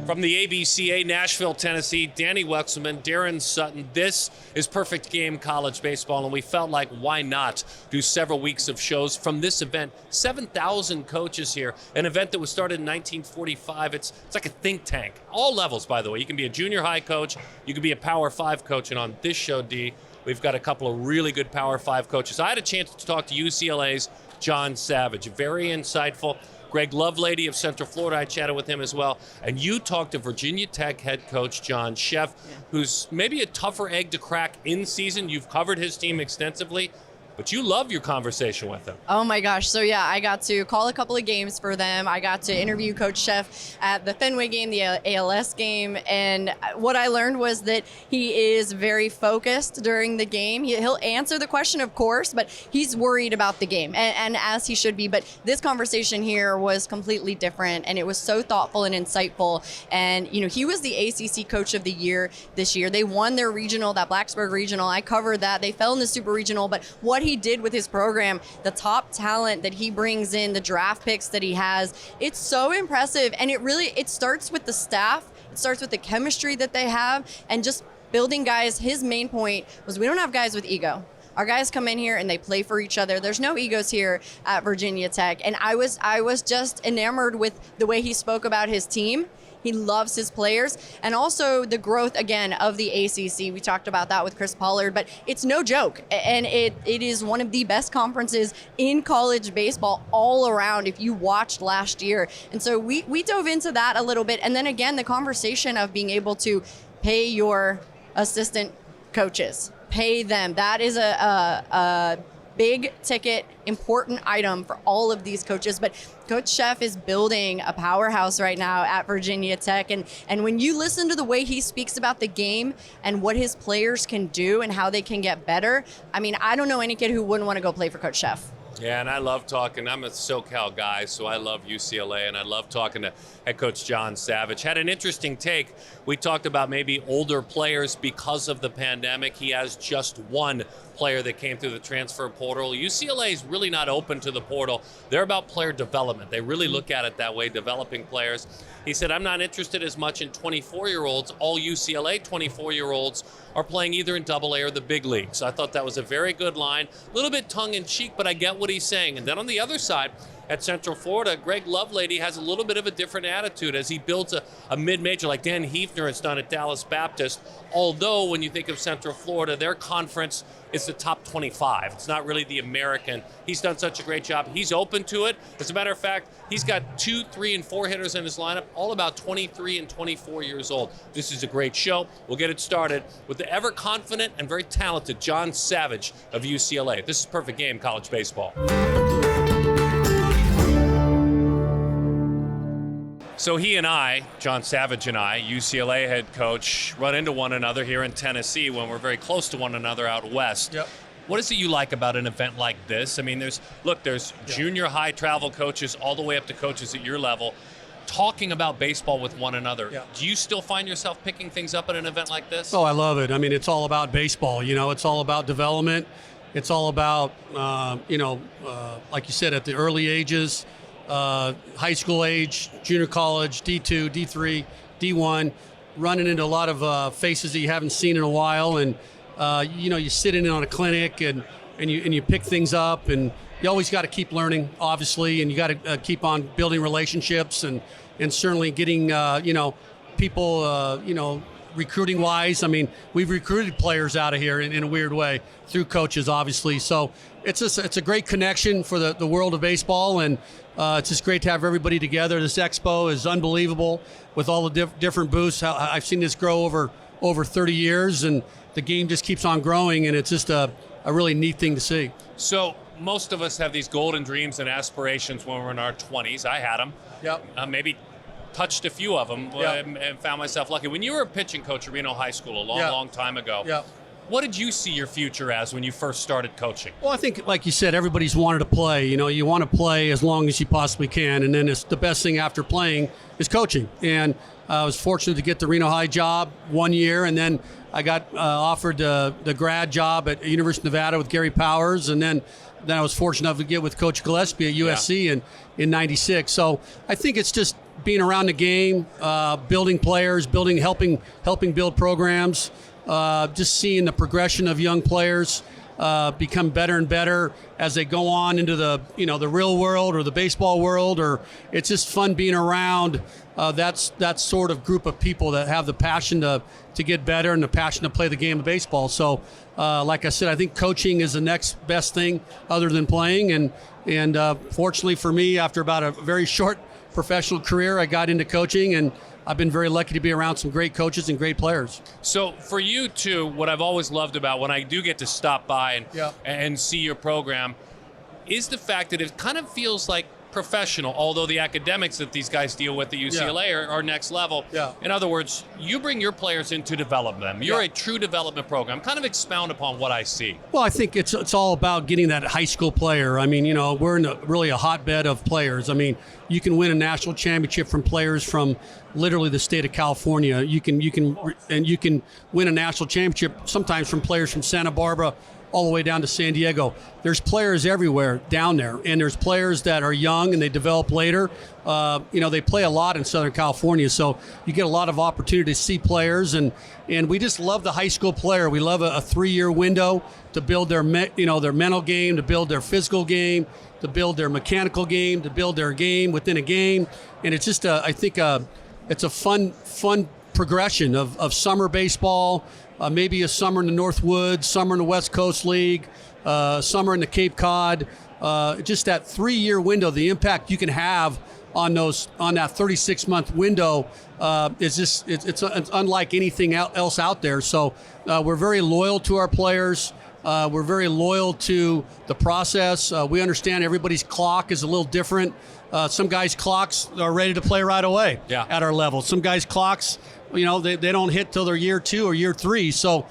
From the ABCA, Nashville, Tennessee, Dani Wexelman, Daron, Sutton. This is Perfect Game College Baseball, and we felt like, why not do several weeks of shows from this event? 7,000 coaches here, an event that was started in 1945. It's like a think tank. All levels, by the way. You can be a junior high coach, you can be a Power 5 coach, and on this show, D, we've got a couple of really good Power 5 coaches. I had a chance to talk to UCLA's John Savage, very insightful. Greg Lovelady of Central Florida, I chatted with him as well. And you talked to Virginia Tech head coach John Szefc, who's maybe a tougher egg to crack in season. You've covered his team extensively, but you love your conversation with him. Oh my gosh. So yeah, I got to call a couple of games for them. I got to interview Coach Szefc at the Fenway game, the ALS game. And what I learned was that he is very focused during the game. He'll answer the question, of course, but he's worried about the game, and as he should be. But this conversation here was completely different, and it was so thoughtful and insightful. And, you know, he was the ACC Coach of the Year this year. They won their regional, that Blacksburg regional. I covered that. They fell in the Super Regional, but what he did with his program, the top talent that he brings in, the draft picks that he has, it's so impressive. And it starts with the staff. It starts with the chemistry that they have and just building guys. His main point was, we don't have guys with ego. Our guys come in here and they play for each other. There's no egos here at Virginia Tech. And I was just enamored with the way he spoke about his team. He loves his players, and also the growth, again, of the ACC. We talked about that with Chris Pollard, but it's no joke, and it is one of the best conferences in college baseball all around if you watched last year. And so we dove into that a little bit, and then again, the conversation of being able to pay your assistant coaches, pay them. That is a big ticket, important item for all of these coaches. But Coach Szefc is building a powerhouse right now at Virginia Tech. And when you listen to the way he speaks about the game and what his players can do and how they can get better, I mean, I don't know any kid who wouldn't want to go play for Coach Szefc. Yeah, and I love talking. I'm a SoCal guy, so I love UCLA, and I love talking to head coach John Savage. Had an interesting take. We talked about maybe older players because of the pandemic. He has just one player that came through the transfer portal. UCLA is really not open to the portal. They're about player development. They really look at it that way, developing players. He said, I'm not interested as much in 24-year-olds. All UCLA 24-year-olds are playing either in AA or the big leagues. I thought that was a very good line. A little bit tongue-in-cheek, but I get what he's saying. And then on the other side, at Central Florida, Greg Lovelady has a little bit of a different attitude as he builds a mid-major like Dan Hefner has done at Dallas Baptist. Although when you think of Central Florida, their conference is the top 25. It's not really the American. He's done such a great job. He's open to it. As a matter of fact, he's got 2, 3, and 4 hitters in his lineup, all about 23 and 24 years old. This is a great show. We'll get it started with the ever-confident and very talented John Savage of UCLA. This is Perfect Game College Baseball. So he and I, John Savage and I, UCLA head coach, run into one another here in Tennessee when we're very close to one another out west. Yep. What is it you like about an event like this? I mean, there's junior high travel coaches all the way up to coaches at your level talking about baseball with one another. Yep. Do you still find yourself picking things up at an event like this? Oh, I love it. I mean, it's all about baseball. You know, it's all about development. It's all about, like you said, at the early ages, high school age, junior college, D2, D3, D1, running into a lot of faces that you haven't seen in a while, and you sit in on a clinic and you pick things up, and you always got to keep learning, obviously, and you got to keep on building relationships and certainly getting people recruiting wise. I mean, we've recruited players out of here in a weird way through coaches, obviously. So it's a great connection for the world of baseball, and it's just great to have everybody together. This expo is unbelievable with all the different booths. I've seen this grow over 30 years, and the game just keeps on growing, and it's just a really neat thing to see. So most of us have these golden dreams and aspirations when we're in our 20s. I had them. Yep. Maybe touched a few of them. Yep. And found myself lucky. When you were a pitching coach at Reno High School a long time ago, Yep. What did you see your future as when you first started coaching? Well, I think, like you said, everybody's wanted to play. You want to play as long as you possibly can, and then it's the best thing after playing is coaching. And I was fortunate to get the Reno High job 1 year, and then I got offered the grad job at University of Nevada with Gary Powers, and then I was fortunate enough to get with Coach Gillespie at USC in '96. So I think it's just being around the game, building players, helping build programs. Just seeing the progression of young players become better and better as they go on into the real world or the baseball world, or it's just fun being around that sort of group of people that have the passion to get better and the passion to play the game of baseball. So, like I said, I think coaching is the next best thing other than playing, and fortunately for me, after about a very short professional career, I got into coaching, and I've been very lucky to be around some great coaches and great players. So for you too, what I've always loved about when I do get to stop by and see your program is the fact that it kind of feels like professional, although the academics that these guys deal with at UCLA are next level. Yeah. In other words, you bring your players in to develop them. You're a true development program. Kind of expound upon what I see. Well, I think it's all about getting that high school player. I mean, we're in really a hotbed of players. I mean, you can win a national championship from players from literally the state of California. You can win a national championship sometimes from players from Santa Barbara all the way down to San Diego. There's players everywhere down there, and there's players that are young and they develop later. They play a lot in Southern California, so you get a lot of opportunity to see players, and we just love the high school player. We love a 3-year window to build their mental game, to build their physical game, to build their mechanical game, to build their game within a game, and it's just I think it's a fun progression of summer baseball. Maybe a summer in the Northwoods, summer in the West Coast League, summer in the Cape Cod. Just that 3-year window, the impact you can have on that 36-month window it's unlike anything else out there. So we're very loyal to our players. We're very loyal to the process. We understand everybody's clock is a little different. Some guys' clocks are ready to play right away at our level. Some guys' clocks, they don't hit till they're year 2 or year 3. So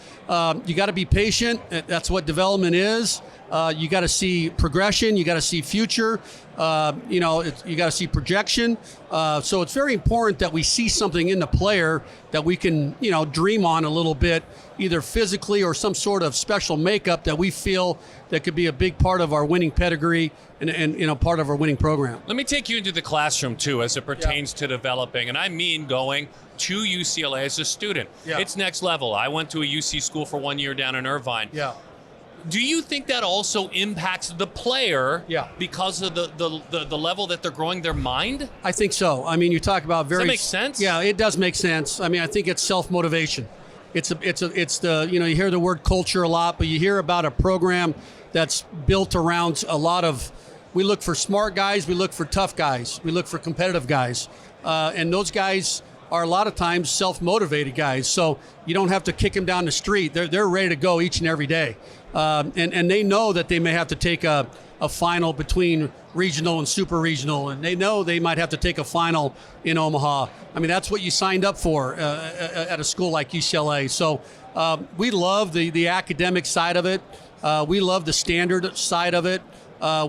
you got to be patient. That's what development is. You got to see progression. You got to see future. You got to see projection. So it's very important that we see something in the player that we can, dream on a little bit, either physically or some sort of special makeup that we feel that could be a big part of our winning pedigree and part of our winning program. Let me take you into the classroom too as it pertains to developing, and I mean going to UCLA as a student. It's next level. I went to a UC school for 1 year down in Irvine. Do you think that also impacts the player because of the level that they're growing their mind? I think so. I mean, you talk about very... Does that make sense? Yeah, it does make sense. I mean, I think it's self-motivation. It's the you hear the word culture a lot, but you hear about a program that's built around a lot of... We look for smart guys, we look for tough guys, we look for competitive guys. And those guys are a lot of times self-motivated guys. So you don't have to kick them down the street. They're ready to go each and every day. And they know that they may have to take a final between regional and super regional, and they know they might have to take a final in Omaha. I mean, that's what you signed up for at a school like UCLA. So we love the academic side of it. We love the standard side of it.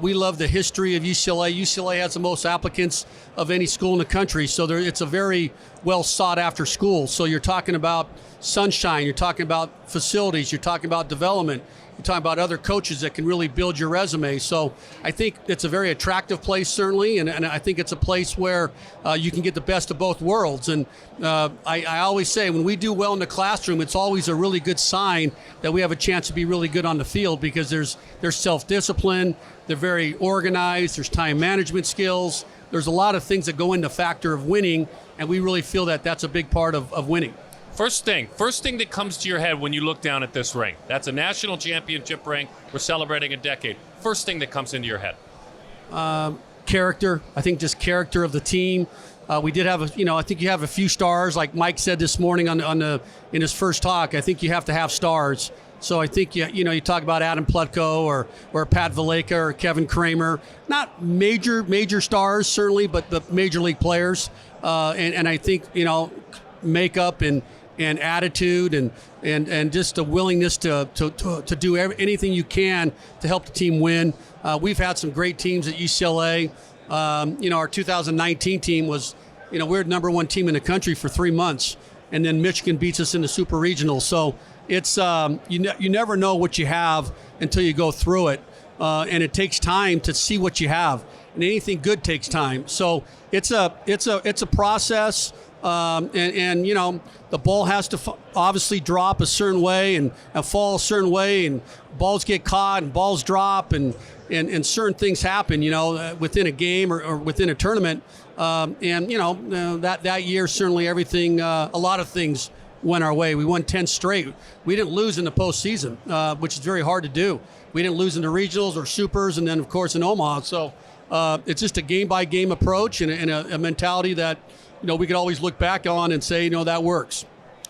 We love the history of UCLA. UCLA has the most applicants of any school in the country, so it's a very well sought after school. So you're talking about sunshine, you're talking about facilities, you're talking about development, you're talking about other coaches that can really build your resume. So I think it's a very attractive place, certainly, and I think it's a place where you can get the best of both worlds. And I always say when we do well in the classroom, it's always a really good sign that we have a chance to be really good on the field, because there's self-discipline, they're very organized, there's time management skills, there's a lot of things that go into factor of winning, and we really feel that that's a big part of winning. First thing that comes to your head when you look down at this ring. That's a national championship ring. We're celebrating a decade. First thing that comes into your head. Character. I think just character of the team. We did have I think you have a few stars, like Mike said this morning in his first talk. I think you have to have stars. So I think you talk about Adam Plutko or Pat Valleca or Kevin Kramer. Not major stars certainly, but the major league players. And I think makeup and and attitude and just a willingness to do anything you can to help the team win. We've had some great teams at UCLA. Our 2019 team was, we're the number one team in the country for 3 months, and then Michigan beats us in the Super Regional. So it's you never know what you have until you go through it, and it takes time to see what you have. And anything good takes time. So it's a process, and the ball has to obviously drop a certain way and fall a certain way, and balls get caught and balls drop and certain things happen, within a game or within a tournament. That year certainly everything, a lot of things went our way. We won 10 straight. We didn't lose in the postseason, which is very hard to do. We didn't lose in the regionals or supers, and then of course in Omaha. So it's just a game-by-game approach and a mentality that we could always look back on and say, that works.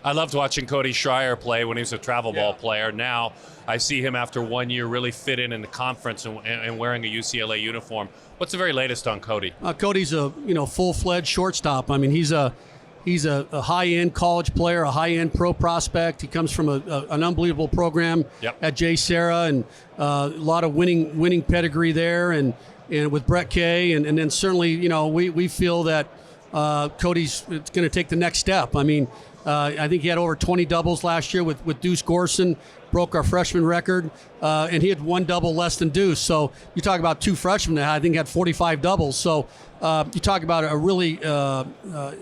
I loved watching Cody Schreier play when he was a travel ball player. Now I see him after 1 year really fit in the conference and wearing a UCLA uniform. What's the very latest on Cody? Cody's a full-fledged shortstop. I mean, he's a high-end college player, a high-end pro prospect. He comes from an unbelievable program at J. Sarah, and a lot of winning pedigree there, and with Brett Kay, and then certainly we feel that Cody's going to take the next step. I mean, I think he had over 20 doubles last year with Deuce Gorson, broke our freshman record, and he had one double less than Deuce. So you talk about two freshmen that I think had 45 doubles. So you talk about a really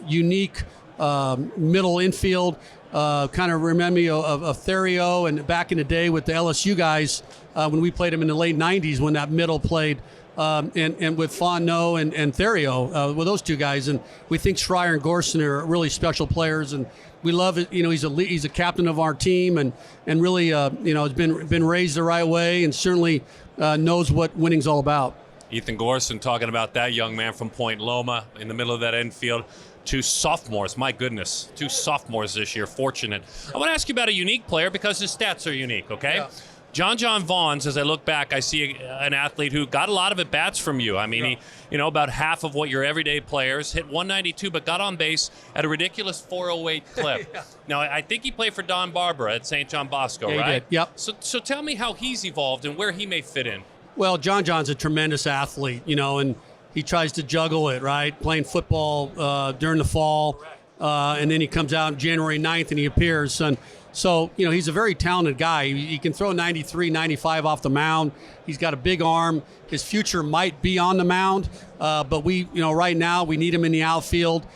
unique middle infield. Kind of remind me of Therio and back in the day with the LSU guys when we played him in the late 90s when that middle played. And with Fontenot and Therio, with those two guys, and we think Schreier and Gorson are really special players, and we love it. He's a captain of our team, and really has been raised the right way, and certainly knows what winning's all about. Ethan Gorson talking about that young man from Point Loma in the middle of that infield. 2 sophomores, my goodness, 2 sophomores this year, fortunate. I want to ask you about a unique player because his stats are unique, okay? Yeah. John Vaughns, as I look back, I see an athlete who got a lot of at-bats from you. I mean, he, about half of what your everyday players, hit 192, but got on base at a ridiculous 408 clip. Now, I think he played for Don Barbara at St. John Bosco, right? He did. Yep. So tell me how he's evolved and where he may fit in. Well, John's a tremendous athlete, and he tries to juggle it, right? Playing football during the fall, and then he comes out on January 9th and he appears. So, he's a very talented guy. He can throw 93, 95 off the mound. He's got a big arm. His future might be on the mound, but right now we need him in the outfield.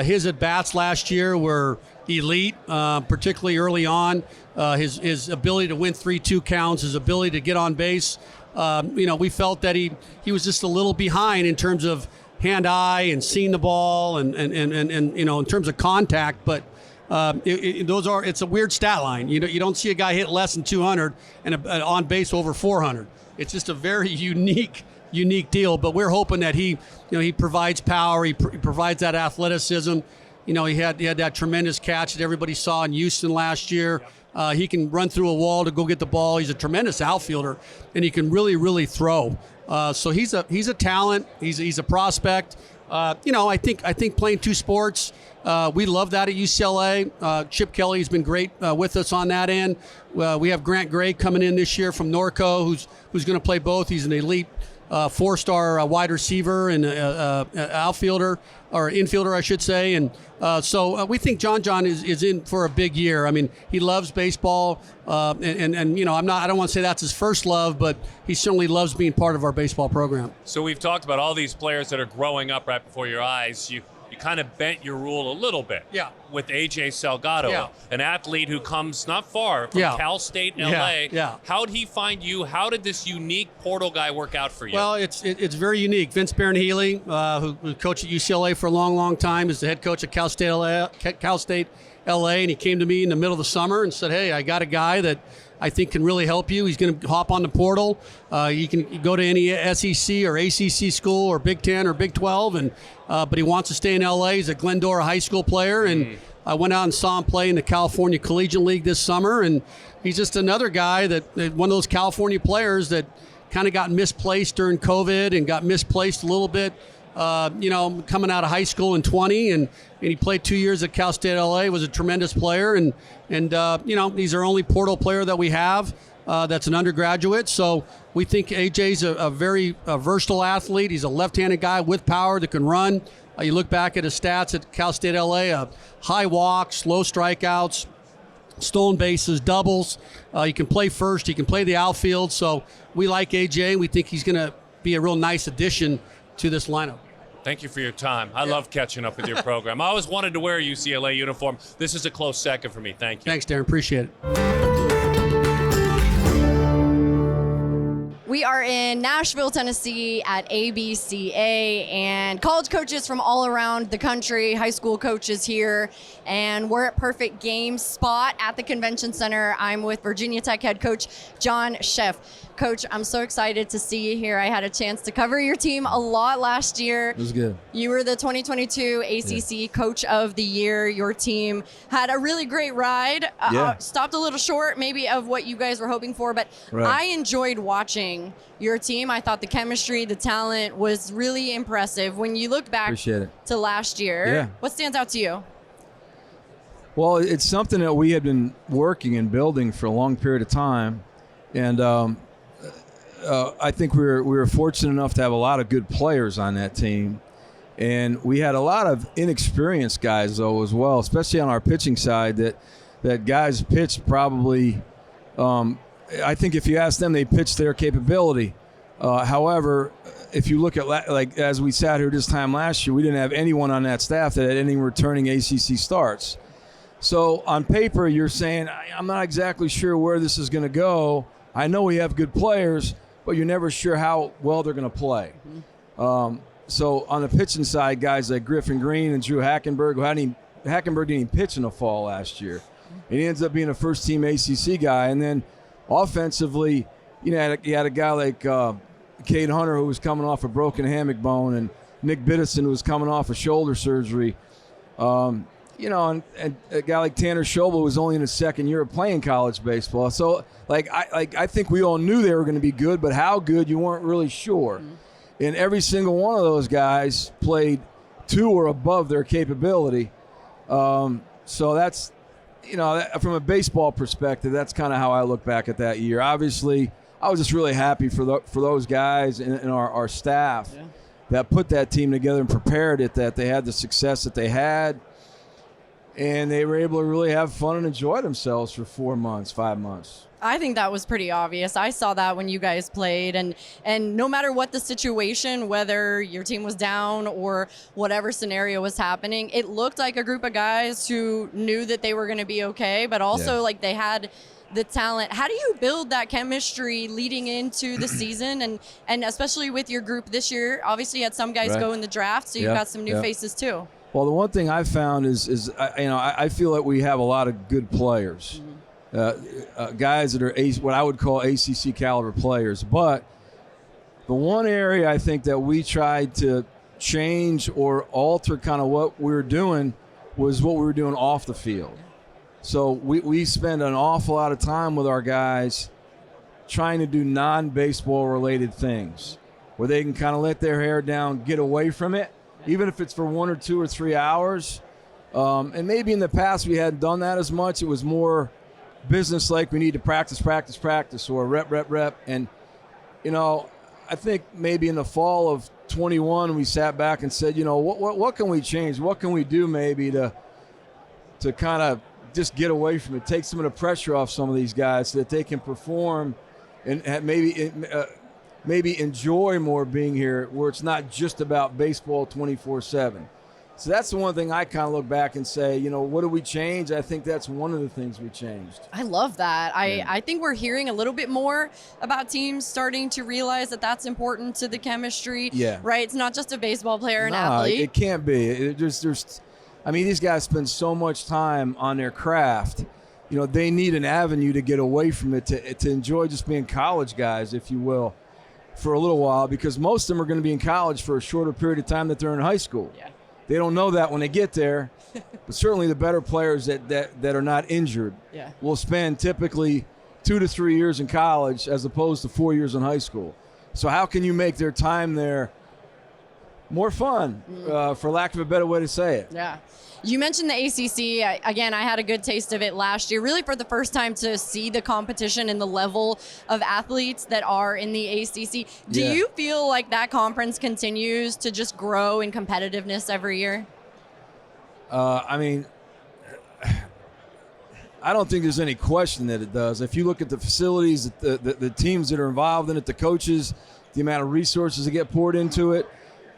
His at-bats last year were elite, particularly early on. His ability to win 3-2 counts, his ability to get on base. We felt that he was just a little behind in terms of hand-eye and seeing the ball and in terms of contact, but it's a weird stat line. You don't see a guy hit less than 200 and on base over 400. It's just a very unique deal. But we're hoping that he provides power. He provides that athleticism. He had that tremendous catch that everybody saw in Houston last year. He can run through a wall to go get the ball. He's a tremendous outfielder, and he can really throw. So he's a talent. He's a prospect. I think playing 2 sports. We love that at UCLA. Chip Kelly's been great with us on that end. We have Grant Gray coming in this year from Norco, who's going to play both. He's an elite 4-star wide receiver and outfielder, or infielder, I should say. And so we think John is in for a big year. I mean, he loves baseball, and I don't want to say that's his first love, but he certainly loves being part of our baseball program. So we've talked about all these players that are growing up right before your eyes. You kind of bent your rule a little bit with A.J. Salgado, an athlete who comes not far from Cal State, L.A. How did he find you? How did this unique portal guy work out for you? Well, it's very unique. Vince Barron-Healy, who coached at UCLA for a long time, is the head coach at Cal State, L.A., and he came to me in the middle of the summer and said, hey, I got a guy that I think can really help you. He's going to hop on the portal. You can go to any SEC or ACC school or Big 10 or Big 12, but he wants to stay in LA. He's a Glendora High School player, and I went out and saw him play in the California Collegiate League this summer, and he's just another guy that one of those California players that kind of got misplaced during COVID and got misplaced a little bit coming out of high school in 20, and he played 2 years at Cal State LA, was a tremendous player, and he's our only portal player that we have that's an undergraduate. So we think AJ's a very versatile athlete. He's a left-handed guy with power that can run. You look back at his stats at Cal State LA, high walks, low strikeouts, stolen bases, doubles. He can play first. He can play the outfield. So we like AJ. We think he's going to be a real nice addition to this lineup. Thank you for your time. I love catching up with your program. I always wanted to wear a UCLA uniform. This is a close second for me. Thank you. Thanks, Daron. Appreciate it. We are in Nashville, Tennessee at ABCA, and college coaches from all around the country, high school coaches here, and we're at Perfect Game Spot at the Convention Center. I'm with Virginia Tech head coach John Szefc. Coach, I'm so excited to see you here. I had a chance to cover your team a lot last year. It was good. You were the 2022 ACC Coach of the Year. Your team had a really great ride. Stopped a little short maybe of what you guys were hoping for, but I enjoyed watching your team. I thought the chemistry, the talent was really impressive. When you look back to last year, what stands out to you? Well, it's something that we had been working and building for a long period of time, and I think we were fortunate enough to have a lot of good players on that team, and we had a lot of inexperienced guys though as well, especially on our pitching side. That guys pitched probably. I think if you ask them, they pitched their capability. However, if you look at like as we sat here this time last year, we didn't have anyone on that staff that had any returning ACC starts. So on paper, you're saying I'm not exactly sure where this is going to go. I know we have good players, but you're never sure how well they're going to play. So on the pitching side, guys like Griffin Green and Drew Hackenberg, Hackenberg didn't even pitch in the fall last year. And he ends up being a first-team ACC guy. And then offensively, you had a guy like Cade Hunter who was coming off a broken hammock bone, and Nick Biddison who was coming off a shoulder surgery. And a guy like Tanner Schobel was only in his second year of playing college baseball. So, I think we all knew they were going to be good, but how good, you weren't really sure. And every single one of those guys played to or above their capability. So that's, from a baseball perspective, that's kind of how I look back at that year. Obviously, I was just really happy for those guys and our staff that put that team together and prepared it, that they had the success that they had. And they were able to really have fun and enjoy themselves for 4 months, 5 months. I think that was pretty obvious. I saw that when you guys played, and no matter what the situation, whether your team was down or whatever scenario was happening, it looked like a group of guys who knew that they were going to be okay, but also like they had the talent. How do you build that chemistry leading into the season, and especially with your group this year? Obviously, you had some guys go in the draft, so you've got some new faces too. Well, the one thing I found is I feel that we have a lot of good players, guys that are what I would call ACC caliber players. But the one area I think that we tried to change or alter kind of what we were doing was what we were doing off the field. So we spend an awful lot of time with our guys trying to do non-baseball related things where they can kind of let their hair down, get away from it, even if it's for 1 or 2 or 3 hours. And maybe in the past we hadn't done that as much. It was more business like we need to practice, or rep. And, I think maybe in the fall of 21 we sat back and said, what can we change? What can we do maybe to kind of just get away from it, take some of the pressure off some of these guys so that they can perform and maybe enjoy more being here, where it's not just about baseball 24/7. So that's the one thing I kind of look back and say, what do we change? I think that's one of the things we changed. I love that. I think we're hearing a little bit more about teams starting to realize that that's important to the chemistry. Right? It's not just a baseball player and athlete. It can't be. These guys spend so much time on their craft. They need an avenue to get away from it, to enjoy just being college guys, if you will, for a little while, because most of them are going to be in college for a shorter period of time that they're in high school. They don't know that when they get there, but certainly the better players that are not injured will spend typically 2 to 3 years in college as opposed to 4 years in high school. So how can you make their time there more fun, for lack of a better way to say it. Yeah. You mentioned the ACC. Again, I had a good taste of it last year, really for the first time to see the competition and the level of athletes that are in the ACC. Do you feel like that conference continues to just grow in competitiveness every year? I mean, I don't think there's any question that it does. If you look at the facilities, the teams that are involved in it, the coaches, the amount of resources that get poured into it,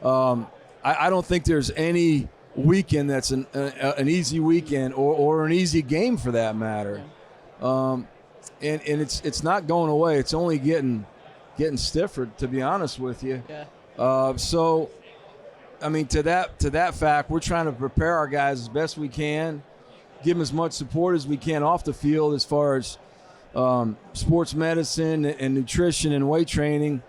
I don't think there's any weekend that's an easy weekend or an easy game for that matter. And it's not going away. It's only getting stiffer, to be honest with you. Yeah. So, I mean, to that fact, we're trying to prepare our guys as best we can, give them as much support as we can off the field as far as sports medicine and nutrition and weight training,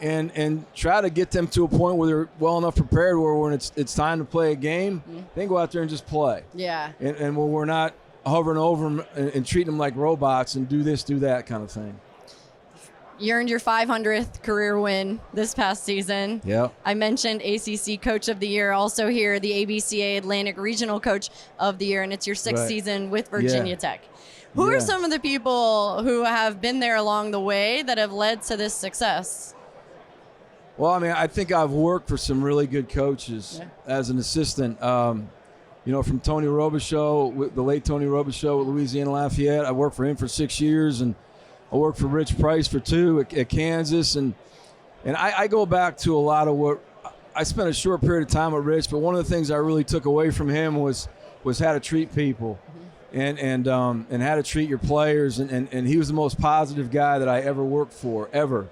and try to get them to a point where they're well enough prepared where when it's time to play a game, they can go out there and just play. Yeah. And when we're not hovering over them and treating them like robots and do this, do that kind of thing. You earned your 500th career win this past season. Yeah. I mentioned ACC Coach of the Year. Also here, the ABCA Atlantic Regional Coach of the Year, and it's your sixth season with Virginia Tech. Who are some of the people who have been there along the way that have led to this success? Well, I mean, I think I've worked for some really good coaches as an assistant. You know, from Tony Robichaux, the late Tony Robichaux at Louisiana Lafayette. I worked for him for 6 years, and I worked for Rich Price for 2 at Kansas. And I go back to a lot of what I spent a short period of time with Rich, but one of the things I really took away from him was how to treat people and how to treat your players. And he was the most positive guy that I ever worked for, ever.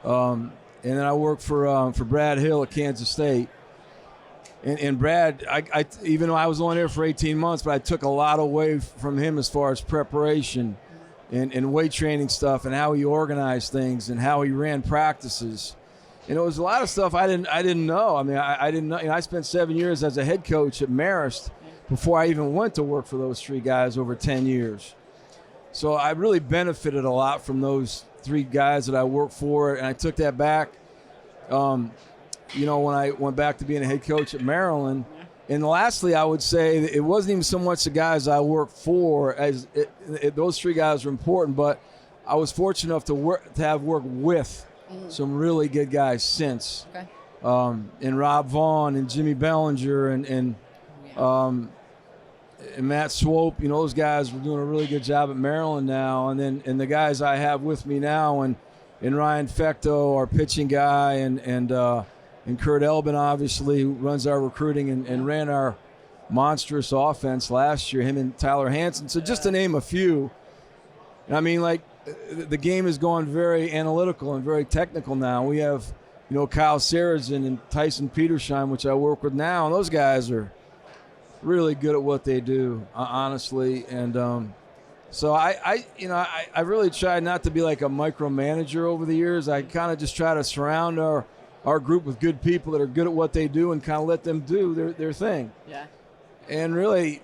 And then I worked for Brad Hill at Kansas State. And Brad, I even though I was only there for 18 months, but I took a lot away from him as far as preparation and weight training stuff and how he organized things and how he ran practices. And it was a lot of stuff I didn't know. I mean, I didn't know. You know, I spent 7 years as a head coach at Marist before I even went to work for those 3 guys over 10 years. So I really benefited a lot from those 3 guys that I worked for, and I took that back. You know, when I went back to being a head coach at Maryland. And lastly, I would say that it wasn't even so much the guys I worked for, as those 3 guys were important, but I was fortunate enough to have worked with some really good guys since. Okay. And Rob Vaughn and Jimmy Bellinger and Matt Swope. You know, those guys were doing a really good job at Maryland now. And the guys I have with me now, and Ryan Fecto, our pitching guy, and Kurt Elbin, obviously, who runs our recruiting and ran our monstrous offense last year, him and Tyler Hansen. So just to name a few, I mean, like, the game has gone very analytical and very technical now. We have, you know, Kyle Sarrazin and Tyson Petersheim, which I work with now, and those guys are really good at what they do, honestly. And so I really tried not to be like a micromanager over the years. I kind of just try to surround our group with good people that are good at what they do and kind of let them do their thing. Yeah. And really,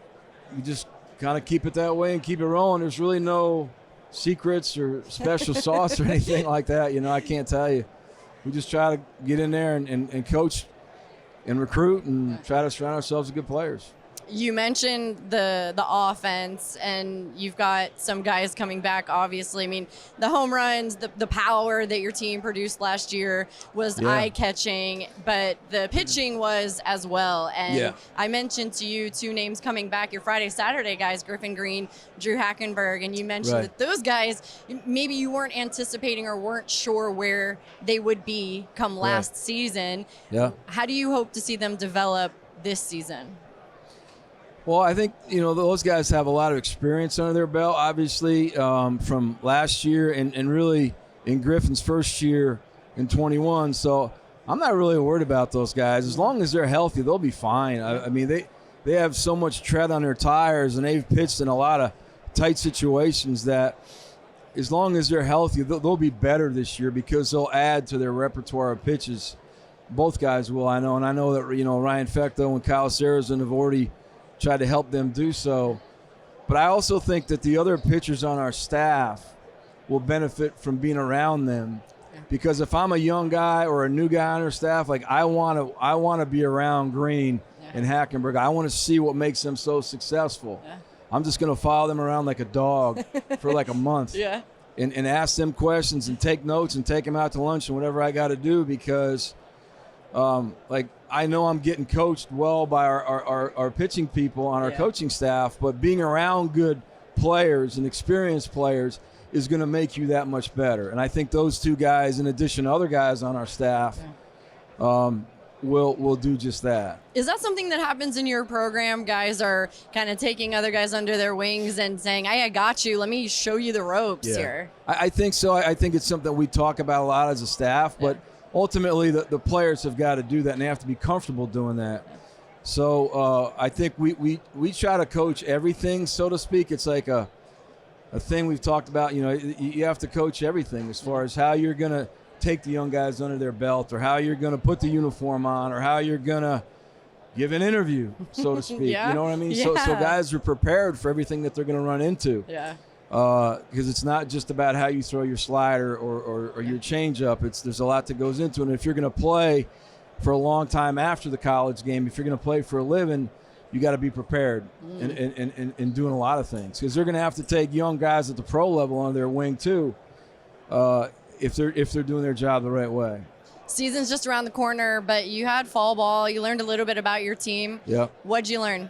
you just kind of keep it that way and keep it rolling. There's really no secrets or special sauce or anything like that. You know, I can't tell you. We just try to get in there and coach and recruit and try to surround ourselves with good players. You mentioned the offense, and you've got some guys coming back, obviously. I mean, the home runs, the power that your team produced last year was eye-catching, but the pitching was as well. And I mentioned to you 2 names coming back, your Friday, Saturday guys, Griffin Green, Drew Hackenberg, and you mentioned that those guys, maybe you weren't anticipating or weren't sure where they would be come last season. Yeah. How do you hope to see them develop this season? Well, I think, you know, those guys have a lot of experience under their belt, obviously, from last year and really in Griffin's first year in 21. So I'm not really worried about those guys. As long as they're healthy, they'll be fine. I mean, they have so much tread on their tires, and they've pitched in a lot of tight situations that as long as they're healthy, they'll be better this year because they'll add to their repertoire of pitches. Both guys will, I know. And I know that, you know, Ryan Fecto and Kyle Sarrazin have already tried to help them do so. But I also think that the other pitchers on our staff will benefit from being around them Because if I'm a young guy or a new guy on our staff, like I want to be around Green and Hackenberg. I want to see what makes them so successful. Yeah. I'm just going to follow them around like a dog for like a month. Yeah. And ask them questions and take notes and take them out to lunch and whatever I got to do, because like I know I'm getting coached well by our pitching people on our coaching staff, but being around good players and experienced players is going to make you that much better. And I think those two guys, in addition to other guys on our staff, will do just that. Is that something that happens in your program? Guys are kind of taking other guys under their wings and saying, hey, I got you. Let me show you the ropes here. I think so. I think it's something we talk about a lot as a staff, but ultimately the players have got to do that, and they have to be comfortable doing that. So I think we try to coach everything, so to speak. It's like a thing we've talked about. You know, you have to coach everything as far as how you're going to take the young guys under their belt, or how you're going to put the uniform on, or how you're going to give an interview, so to speak. You know what I mean? So guys are prepared for everything that they're going to run into. Yeah. Because it's not just about how you throw your slider or your changeup. There's a lot that goes into it. And if you're going to play for a long time after the college game, if you're going to play for a living, you got to be prepared and doing a lot of things, because they're going to have to take young guys at the pro level under their wing too, if they're doing their job the right way. Season's just around the corner, but you had fall ball. You learned a little bit about your team. Yeah. What'd you learn?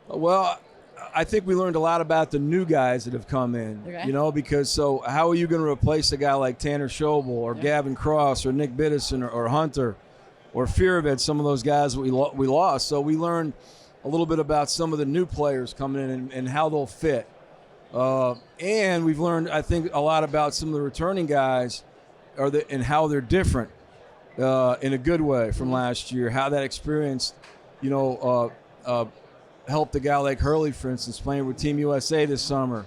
Well, I think we learned a lot about the new guys that have come in, you know, because so how are you going to replace a guy like Tanner Schobel or Gavin Cross or Nick Biddison or Hunter or Fearoved, some of those guys that we lost. So we learned a little bit about some of the new players coming in and how they'll fit. And we've learned, I think, a lot about some of the returning guys and how they're different in a good way from last year, how that experience, you know, helped a guy like Hurley, for instance, playing with Team USA this summer.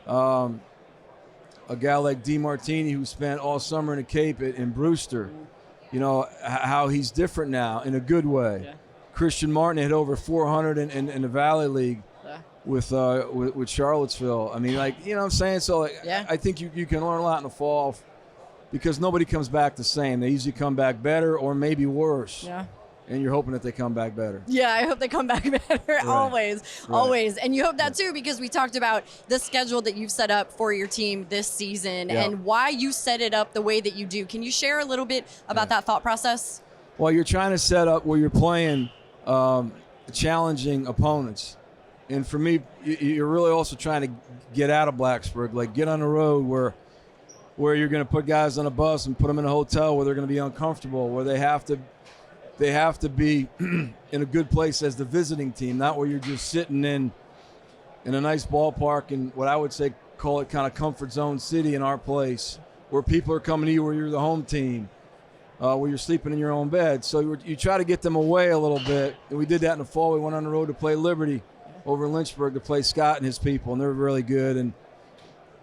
A guy like DeMartini, who spent all summer in the Cape in Brewster, you know, how he's different now in a good way. Yeah. Christian Martin had over 400 in the Valley League with Charlottesville. I mean, like, you know what I'm saying? So like, I think you can learn a lot in the fall, because nobody comes back the same. They usually come back better or maybe worse. Yeah. And you're hoping that they come back better. Yeah, I hope they come back better. Always. And you hope that too, because we talked about the schedule that you've set up for your team this season and why you set it up the way that you do. Can you share a little bit about that thought process? Well, you're trying to set up where you're playing challenging opponents. And for me, you're really also trying to get out of Blacksburg, like get on the road where you're going to put guys on a bus and put them in a hotel where they're going to be uncomfortable, where they have to be in a good place as the visiting team, not where you're just sitting in a nice ballpark in what I would say, call it kind of comfort zone city in our place, where people are coming to you where you're the home team, where you're sleeping in your own bed. So you try to get them away a little bit. And we did that in the fall. We went on the road to play Liberty over in Lynchburg to play Scott and his people, and they're really good. And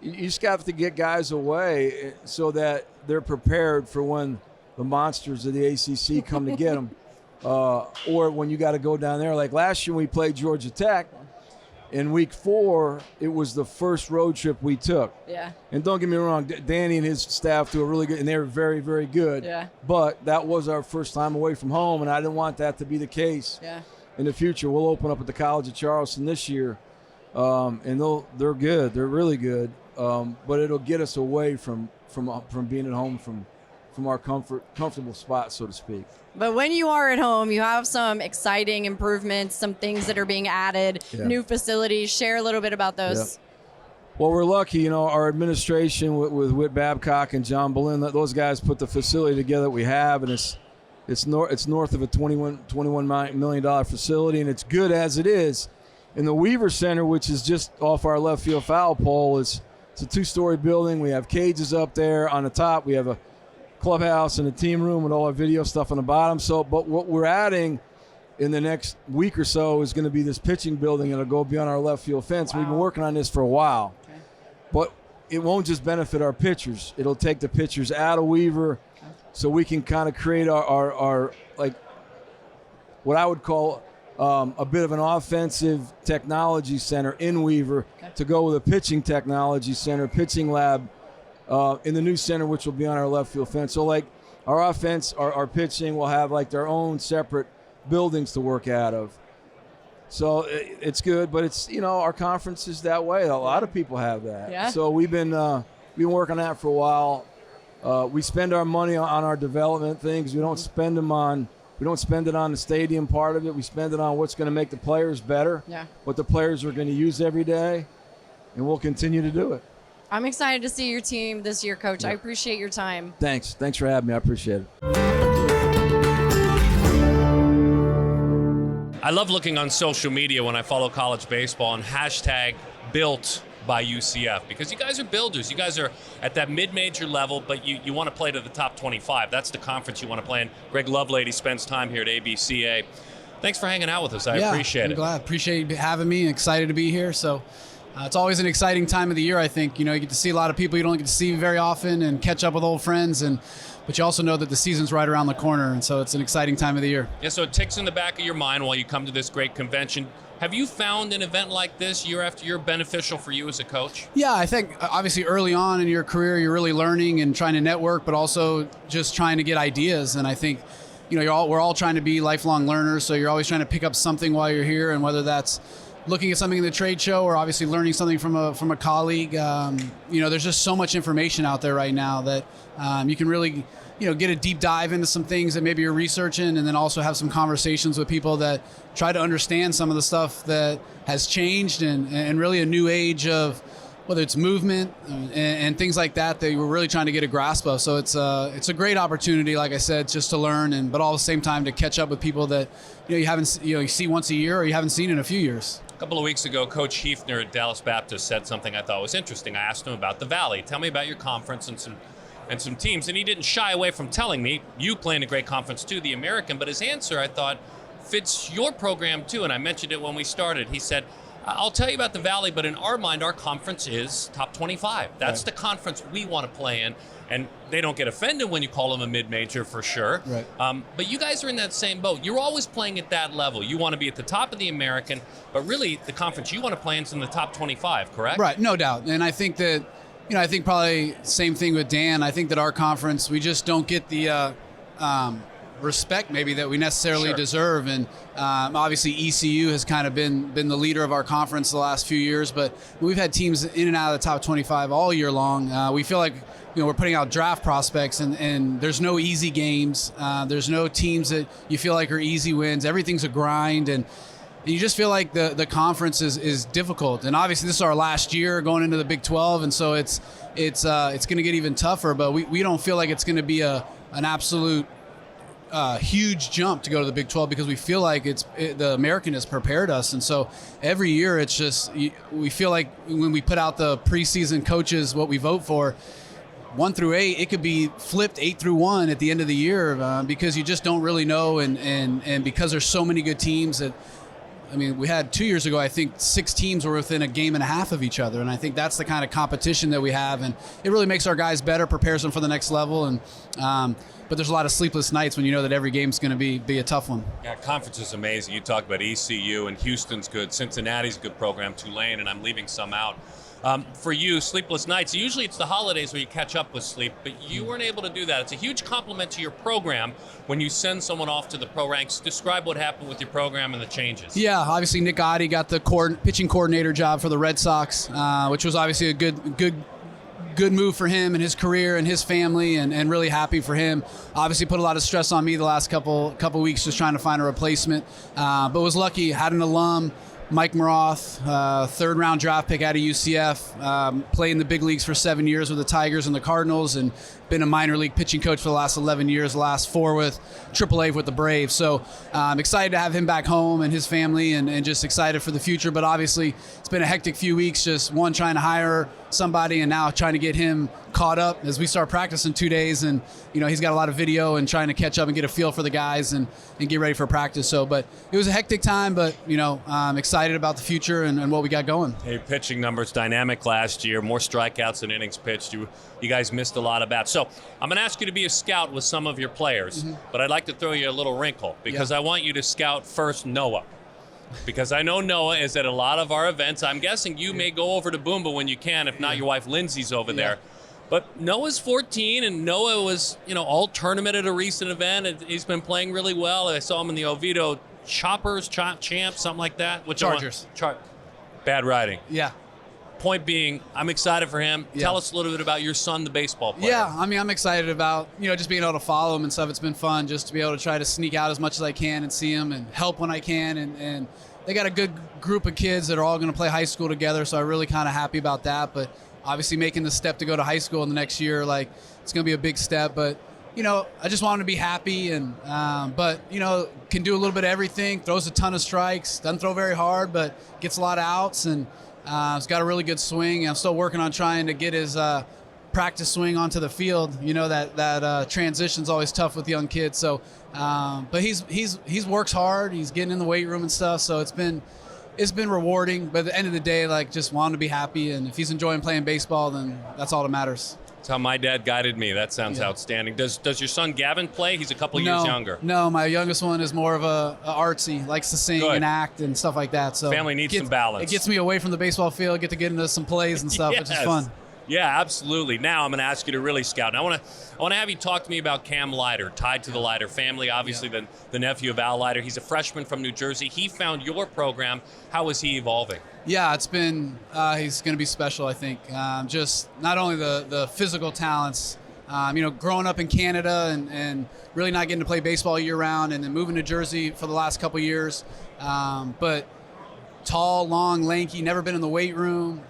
you just have to get guys away so that they're prepared for when the monsters of the ACC come to get them, or when you got to go down there. Like last year we played Georgia Tech. In week 4, it was the first road trip we took. Yeah. And don't get me wrong, Dani and his staff do a really good, and they were very, very good. Yeah. But that was our first time away from home, and I didn't want that to be the case. Yeah. In the future, we'll open up at the College of Charleston this year, and they're good. They're really good. But it'll get us away from being at home from our comfortable spot, so to speak. But when you are at home, you have some exciting improvements, some things that are being added, new facilities. Share a little bit about those. Yeah. Well, we're lucky, you know, our administration with Whit Babcock and John Boleyn, those guys put the facility together that we have, and it's north of a $21 million facility, and it's good as it is. And the Weaver Center, which is just off our left field foul pole, it's a 2-story building. We have cages up there on the top. We have a clubhouse and a team room with all our video stuff on the bottom. But what we're adding in the next week or so is going to be this pitching building that'll go beyond our left field fence. Wow. We've been working on this for a while. Okay. But it won't just benefit our pitchers. It'll take the pitchers out of Weaver so we can kind of create our like what I would call a bit of an offensive technology center in Weaver to go with a pitching technology center, pitching lab in the new center, which will be on our left field fence. So, like, our offense, our pitching will have, like, their own separate buildings to work out of. So it's good, but it's, our conference is that way. A lot of people have that. Yeah. So we've been working on that for a while. We spend our money on our development things. We don't spend it on the stadium part of it. We spend it on what's going to make the players better, what the players are going to use every day, and we'll continue to do it. I'm excited to see your team this year, Coach. I appreciate your time. Thanks for having me. I appreciate it. I love looking on social media when I follow college baseball and hashtag built by UCF, because you guys are builders. You guys are at that mid-major level, but you want to play to the top 25. That's the conference you want to play in. Greg Lovelady spends time here at ABCA. Thanks for hanging out with us. I appreciate it. I'm glad. Appreciate you having me. Excited to be here. So it's always an exciting time of the year, I think. You get to see a lot of people you don't get to see very often and catch up with old friends, but you also know that the season's right around the corner, and so it's an exciting time of the year. Yeah, so it ticks in the back of your mind while you come to this great convention. Have you found an event like this year after year beneficial for you as a coach? Yeah, I think obviously early on in your career, you're really learning and trying to network, but also just trying to get ideas. And I think, we're all trying to be lifelong learners, so you're always trying to pick up something while you're here, and whether that's looking at something in the trade show or obviously learning something from a colleague. There's just so much information out there right now that you can really get a deep dive into some things that maybe you're researching, and then also have some conversations with people that try to understand some of the stuff that has changed and really a new age of whether it's movement and things like that we're really trying to get a grasp of. So it's a great opportunity, like I said, just to learn, but all at the same time to catch up with people that you see once a year or you haven't seen in a few years. A couple of weeks ago, Coach Hefner at Dallas Baptist said something I thought was interesting. I asked him about the Valley. Tell me about your conference and some teams, and he didn't shy away from telling me, you play in a great conference too, the American, but his answer, I thought, fits your program too, and I mentioned it when we started. He said, I'll tell you about the Valley, but in our mind, our conference is top 25. That's the conference we want to play in, and they don't get offended when you call them a mid-major for sure. Right. But you guys are in that same boat. You're always playing at that level. You want to be at the top of the American, but really the conference you want to play in is in the top 25, correct? Right, no doubt. And I think that, I think probably same thing with Dan. I think that our conference, we just don't get the respect maybe that we necessarily deserve. And obviously ECU has kind of been the leader of our conference the last few years, but we've had teams in and out of the top 25 all year long. We feel like we're putting out draft prospects, and there's no easy games. There's no teams that you feel like are easy wins. Everything's a grind, and you just feel like the conference is difficult. And obviously this is our last year going into the Big 12, and so it's going to get even tougher, but we don't feel like it's going to be an absolute huge jump to go to the Big 12, because we feel like the American has prepared us. And so every year it's just, we feel like when we put out the preseason coaches, what we vote for, 1 through 8, it could be flipped 8 through 1 at the end of the year, because you just don't really know. And because there's so many good teams that, we had 2 years ago, I think 6 teams were within a game and a half of each other. And I think that's the kind of competition that we have. And it really makes our guys better, prepares them for the next level. And, but there's a lot of sleepless nights when you know that every game's going to be a tough one. Yeah, conference is amazing. You talk about ECU, and Houston's good. Cincinnati's a good program. Tulane, and I'm leaving some out. For you, sleepless nights, usually it's the holidays where you catch up with sleep, but you weren't able to do that. It's a huge compliment to your program when you send someone off to the pro ranks. Describe what happened with your program and the changes. Yeah, obviously Nick Oddie got the pitching coordinator job for the Red Sox, which was obviously a good move for him and his career and his family, and really happy for him. Obviously put a lot of stress on me the last couple weeks just trying to find a replacement, but was lucky, had an alum, Mike Maroth, 3rd-round draft pick out of UCF, played in the big leagues for 7 years with the Tigers and the Cardinals, and been a minor league pitching coach for the last 11 years, the last 4 with AAA with the Braves. So I'm excited to have him back home and his family, and just excited for the future. But obviously it's been a hectic few weeks, just one, trying to hire somebody, and now trying to get him caught up as we start practice in 2 days. And he's got a lot of video and trying to catch up and get a feel for the guys and get ready for practice. So, but it was a hectic time, but I'm excited about the future and what we got going. Hey, pitching numbers dynamic last year, more strikeouts than innings pitched. You guys missed a lot of bats. So I'm going to ask you to be a scout with some of your players, but I'd like to throw you a little wrinkle, because I want you to scout first Noah. Because I know Noah is at a lot of our events. I'm guessing you may go over to Boomba when you can. If not, your wife Lindsay's over there. But Noah's 14, and Noah was, all tournament at a recent event. He's been playing really well. I saw him in the Oviedo Champs, something like that. Chargers. Bad writing. Yeah. Point being, I'm excited for him. Yeah. Tell us a little bit about your son, the baseball player. Yeah, I mean, I'm excited about, just being able to follow him and stuff. It's been fun just to be able to try to sneak out as much as I can and see him and help when I can. And they got a good group of kids that are all going to play high school together, so I'm really kind of happy about that. But obviously making the step to go to high school in the next year, it's going to be a big step. But, I just want him to be happy but can do a little bit of everything, throws a ton of strikes, doesn't throw very hard, but gets a lot of outs, and he's got a really good swing. I'm still working on trying to get his practice swing onto the field. That transition's always tough with young kids. So, but he's works hard. He's getting in the weight room and stuff. So it's been rewarding. But at the end of the day, just want him to be happy. And if he's enjoying playing baseball, then that's all that matters. That's how my dad guided me. That sounds outstanding. Does your son Gavin play? He's a couple years younger. No, my youngest one is more of a artsy, likes to sing and act and stuff like that. So family needs some balance. It gets me away from the baseball field, get into some plays and stuff, which is fun. Yeah, absolutely. Now I'm going to ask you to really scout. And I want to have you talk to me about Cam Leiter, tied to the Leiter family, obviously the nephew of Al Leiter. He's a freshman from New Jersey. He found your program. How is he evolving? Yeah, it's been he's going to be special, I think. Just not only the physical talents, growing up in Canada and really not getting to play baseball year-round and then moving to Jersey for the last couple years, but tall, long, lanky, never been in the weight room,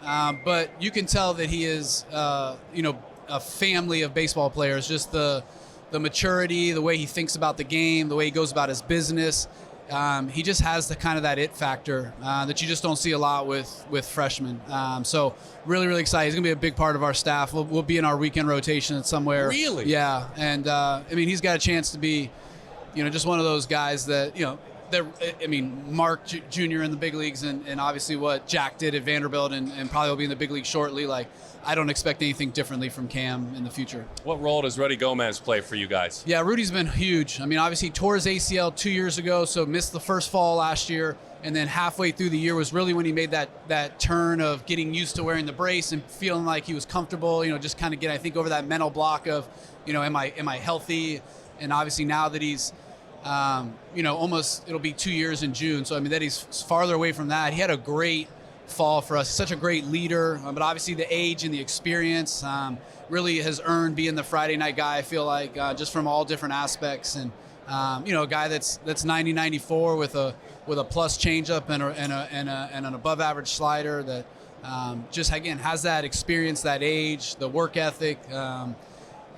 but you can tell that he is, a family of baseball players. Just the maturity, the way he thinks about the game, the way he goes about his business. He just has the kind of that it factor that you just don't see a lot with freshmen. So really, really excited. He's going to be a big part of our staff. We'll be in our weekend rotation somewhere. Really? Yeah. And, he's got a chance to be, just one of those guys that, Mark Jr. in the big leagues and obviously what Jack did at Vanderbilt and probably will be in the big league shortly. I don't expect anything differently from Cam in the future. What role does Rudy Gomez play for you guys? Yeah, Rudy's been huge. Obviously he tore his ACL 2 years ago, so missed the first fall last year. And then halfway through the year was really when he made that turn of getting used to wearing the brace and feeling like he was comfortable, just kind of get, I think, over that mental block of, am I healthy? And obviously now that he's almost it'll be 2 years in June. So, that he's farther away from that. He had a great fall for us. Such a great leader, but obviously the age and the experience really has earned being the Friday night guy, I feel like, just from all different aspects. And, a guy that's 90-94 with a plus changeup and an above average slider that just, again, has that experience, that age, the work ethic,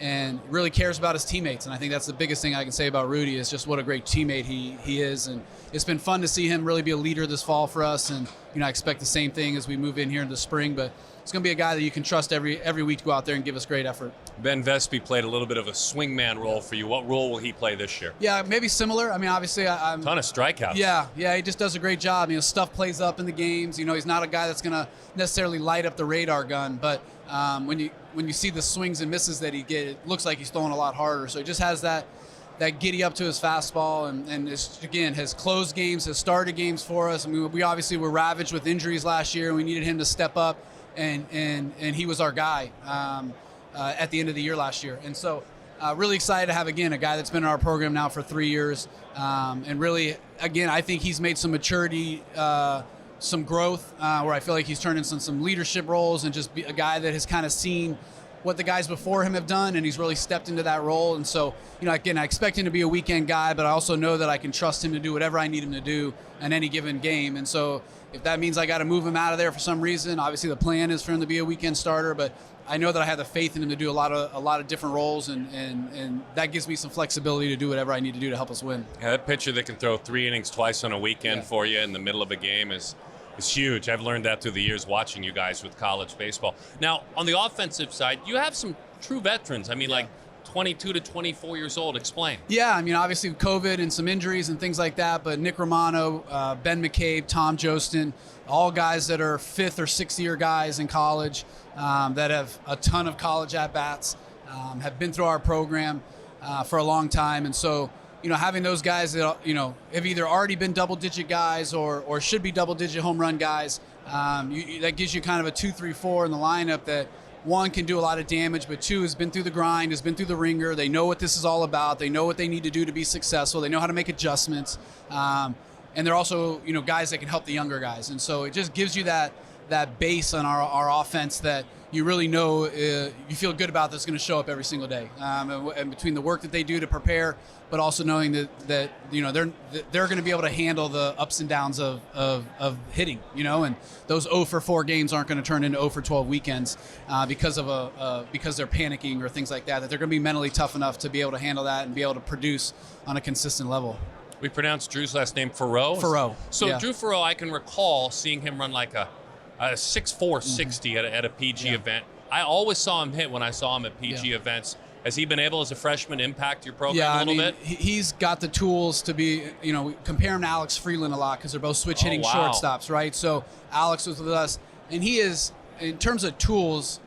and really cares about his teammates. And I think that's the biggest thing I can say about Rudy is just what a great teammate he is. And it's been fun to see him really be a leader this fall for us. And, I expect the same thing as we move in here in the spring. But it's going to be a guy that you can trust every week to go out there and give us great effort. Ben Vespi played a little bit of a swingman role for you. What role will he play this year? Yeah, maybe similar. Obviously, I'm... Ton of strikeouts. Yeah, he just does a great job. Stuff plays up in the games. He's not a guy that's going to necessarily light up the radar gun. But when you see the swings and misses that he gets, it looks like he's throwing a lot harder. So he just has that giddy up to his fastball, and has closed games, has started games for us. We obviously were ravaged with injuries last year, and we needed him to step up, and he was our guy at the end of the year last year. And so really excited to have, again, a guy that's been in our program now for 3 years, and really, again, I think he's made some maturity, some growth, where I feel like he's turned into some leadership roles and just be a guy that has kind of seen what the guys before him have done, and he's really stepped into that role. And so, again, I expect him to be a weekend guy, but I also know that I can trust him to do whatever I need him to do in any given game. And so if that means I got to move him out of there for some reason, obviously the plan is for him to be a weekend starter, but I know that I have the faith in him to do a lot of different roles, and that gives me some flexibility to do whatever I need to do to help us win. Yeah, that pitcher that can throw 3 innings twice on a weekend for you in the middle of a game is huge. I've learned that through the years watching you guys with college baseball. Now, on the offensive side, you have some true veterans. Like 22 to 24 years old. Explain. Yeah, obviously COVID and some injuries and things like that, but Nick Romano, Ben McCabe, Tom Jostin, all guys that are 5th or 6th year guys in college that have a ton of college at-bats, have been through our program for a long time. And so, having those guys that, have either already been double-digit guys or should be double-digit home run guys, that gives you kind of a 2-3-4 in the lineup that one, can do a lot of damage, but two, has been through the grind, has been through the ringer. They know what this is all about. They know what they need to do to be successful. They know how to make adjustments. And they're also, guys that can help the younger guys. And so it just gives you that base on our offense that you really know you feel good about that's going to show up every single day. And between the work that they do to prepare, but also knowing that they're going to be able to handle the ups and downs of hitting, and those 0 for 4 games aren't going to turn into 0 for 12 weekends because they're panicking or things like that. That they're going to be mentally tough enough to be able to handle that and be able to produce on a consistent level. We pronounced Drew's last name Farrow? Farrow. So yeah. Drew Farrow, I can recall seeing him run like a 6'4", 60 at a PG event. I always saw him hit when I saw him at PG events. Has he been able, as a freshman, impact your program a little bit? He's got the tools to be, we compare him to Alex Freeland a lot because they're both switch hitting shortstops, right? So Alex was with us, and he is, in terms of tools,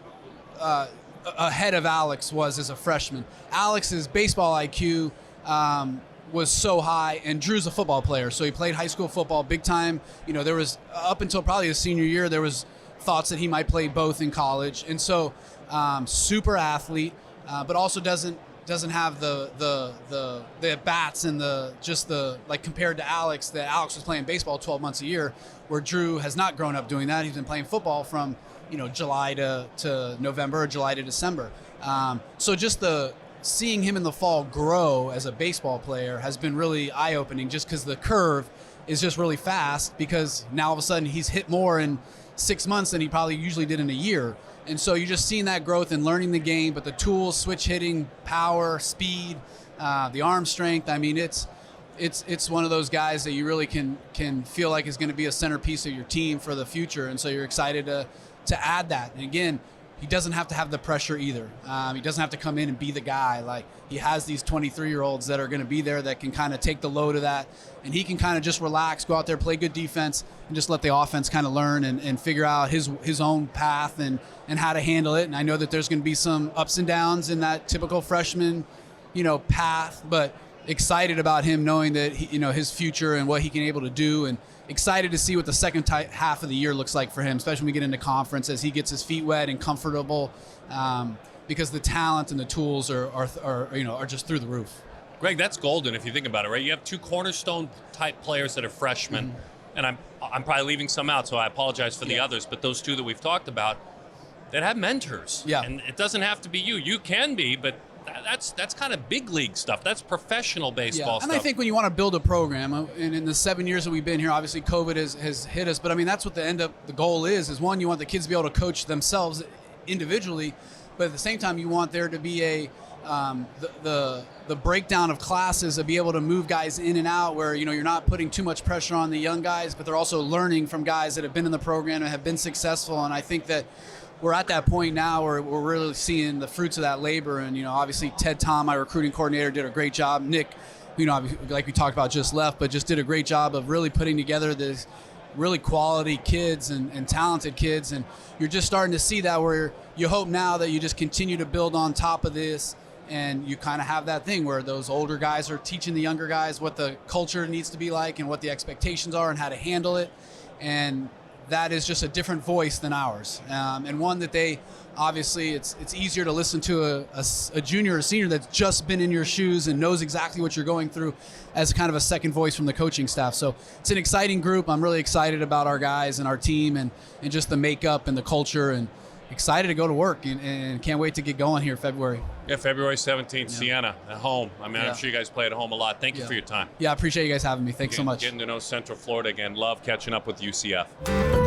ahead of Alex was as a freshman. Alex's baseball IQ was so high, and Drew's a football player, so he played high school football big time. There was, up until probably his senior year, there was thoughts that he might play both in college, and so super athlete, but also doesn't have the bats and the compared to Alex, that Alex was playing baseball 12 months a year, where Drew has not grown up doing that. He's been playing football from July to November or July to December. So just seeing him in the fall grow as a baseball player has been really eye-opening, just because the curve is just really fast, because now all of a sudden he's hit more in 6 months than he probably usually did in a year. And so you're just seeing that growth and learning the game, but the tools, switch hitting, power, speed, the arm strength. I mean, it's one of those guys that you really can feel like is going to be a centerpiece of your team for the future. And so you're excited to add that. And again, he doesn't have to have the pressure either. He doesn't have to come in and be the guy. Like, he has these 23-year-olds that are going to be there that can kind of take the load of that, and he can kind of just relax, go out there, play good defense, and just let the offense kind of learn and figure out his own path and how to handle it. And I know that there's going to be some ups and downs in that typical freshman, path, but excited about him knowing that his future and what he can able to do, and excited to see what the second half of the year looks like for him, especially when we get into conference, as he gets his feet wet and comfortable, because the talent and the tools are just through the roof. Greg, that's golden if you think about it, right? You have two cornerstone type players that are freshmen, and I'm probably leaving some out, so I apologize for the others, but those two that we've talked about that have mentors. Yeah. And it doesn't have to be you. You can be, but that's kind of big league stuff. That's professional baseball stuff. And I think when you want to build a program, and in the 7 years that we've been here, obviously COVID has hit us, but I mean, that's what the goal is one, you want the kids to be able to coach themselves individually, but at the same time, you want there to be the breakdown of classes to be able to move guys in and out, where you're not putting too much pressure on the young guys, but they're also learning from guys that have been in the program and have been successful. And I think that we're at that point now where we're really seeing the fruits of that labor. And obviously Ted Tom, my recruiting coordinator, did a great job. Nick, like we talked about, just left, but just did a great job of really putting together this really quality kids and talented kids. And you're just starting to see that, where you hope now that you just continue to build on top of this, and you kind of have that thing where those older guys are teaching the younger guys what the culture needs to be like and what the expectations are and how to handle it. And that is just a different voice than ours, and one that they obviously it's easier to listen to a junior or senior that's just been in your shoes and knows exactly what you're going through, as kind of a second voice from the coaching staff. So it's an exciting group. I'm really excited about our guys and our team and just the makeup and the culture, and excited to go to work, and can't wait to get going here February. Yeah, February 17th, Siena at home. I mean, I'm sure you guys play at home a lot. Thank you for your time. Yeah, I appreciate you guys having me. Thanks so much. Getting to know Central Florida again. Love catching up with UCF.